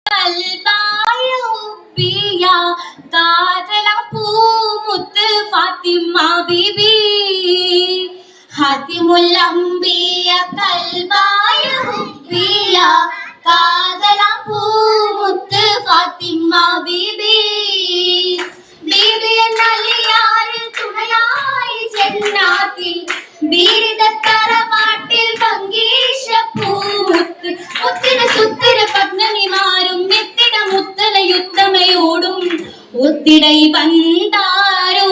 കൽബായ ഉബ്ബിയ കാതല പൂമുത്ത് ഫാത്തിമ ബീബി ഹാത്തിമുൽ അംബിയ കൽബായ ഉബ്ബിയ കാതല പൂമുത്ത് ഫാത്തിമ ബീബി ബീബി എന്നലിയാരിൽ തുണയായി ജന്നാത്തിൽ ബീരിതത്തറവാട്ടിൽ പങ്കീശ പൂമുത്ത് മുത്തിന സുത്തിര പത്മനിമാരും എത്തിട മുത്തലയുത്തമയോടും ഒത്തിടൈ വந்தாരോ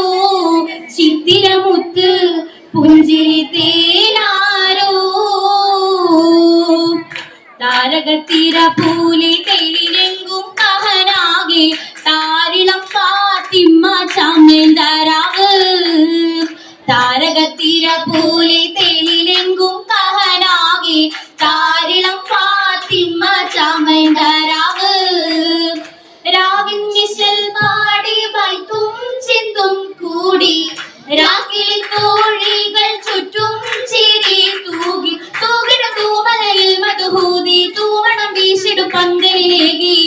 ചിത്തിരമുത്ത് പുഞ്ചിരി തേനാരോ താരകത്തിര പൂലി തെളിലെങ്കും കഹനാകെ താരിളം ഫാത്തിമ ചാമേന്ദരാവ് താരകത്തിര പോലെ തെളിലെങ്കും കഹനാകെ താരിളം ഫാത്തിമ ചാമേന്ദരാവ് രാവിൻ നിശൽ പാടി ബൈത്തും ചിന്തും കൂടി രാക്കിലി തോഴികൾ ചുറ്റും ചിരി തൂകി തൂകിട തൂമലയിൽ മധുഹൂതി തൂവണം വീശിടു പന്തലിലേകി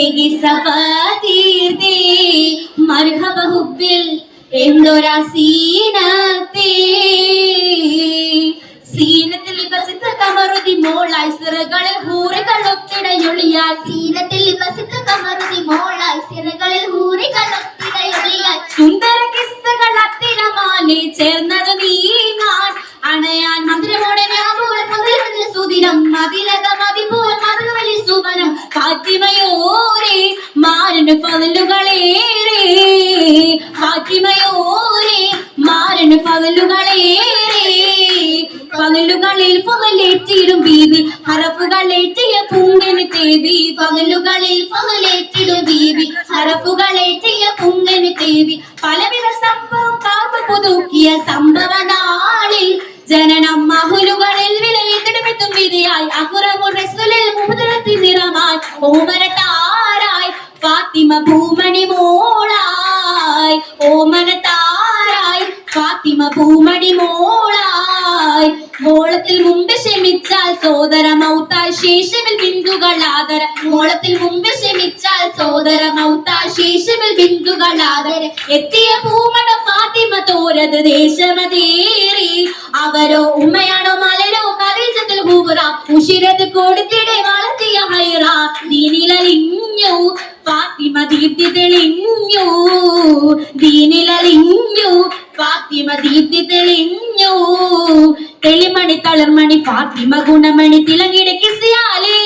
ഏകി സഫതീർത്തേ മർഹബ ഹുബ്ബിൽ എന്തൊരാ സീനത്തേ സീനത്തിൽ ബസിത്ത കമറുതി മോളായി സിറകളിൽ ഹൂറികൾ ഒത്തിടയൊളിയാൽ സീനത്തിൽ ബസിത്ത കമറുതി മോളായി സിറകളിൽ ഹൂറികൾ ഒത്തിടയൊളിയാൽ സുന്ദര കിസ്സകൾ അത്തിരമാലെ ചേർന്നത് നീങ്ങാൻ അണയാൻ മധുരമോടെ സുദിനം മതിലക മതിപോൽ മധുവലി സുവനം ഫാത്തിമയോരേ മാരന് ഫദലുകളേറെ ഫാത്തിമയോരേ മാരന് ഫദലുകളേറെ പകലുകളിൽ പകലേറ്റിടും ബീബി ഹറഫുകളേറ്റിയ പുങ്കന് തേവി പകലുകളിൽ പകലേറ്റിടും ബീബി ഹറഫുകളേറ്റിയ പുങ്കന് തേവി പലവിധ സംഭവം കാപ്പ പുതുക്കിയ സംഭവ നാളിൽ ജനനം മഹുലുകളിൽ വിലയിരുത്തും വിധിയായി അകുറമു റസൂലിൽ മുഹദ്ദറത്തി നിറമായി ഓമനത്താരായി ഫാത്തിമ ഭൂമണി മോളായി ഓമനത്താരായി ഫാത്തിമ ഭൂമണി മോളായി മോളത്തിൽ മുമ്പ് ക്ഷമിച്ചാൽ സോദര മൗത്താൽ ശേഷമിൽ ബിന്ദുകൾ ആദര മോളത്തിൽ മുമ്പ് ക്ഷമിച്ചാൽ സോദര മൗത്താൽ ശേഷമിൽ ബിന്ദുകൾ ആദര എത്തിയ ഭൂമണ ഫാത്തിമ തോരത് ദേശമതേറി അവരോ ഉമ്മയാണോ മലരോ കദീജത്തുൽ ഹുബ്ര ഉശിരത് കൊടുത്തിടെ വളർത്തിയ ഹൈറ ദീനിലലിഞ്ഞു ഫാത്തിമ ദീപ്തി തെളിഞ്ഞു ദീനിലലിഞ്ഞു ഫാത്തിമ ദീപ്തി തെളിഞ്ഞു തെളിമണി തളർമണി ഫാത്തിമ ഗുണമണി തിളങ്ങിട കിസിയാലേ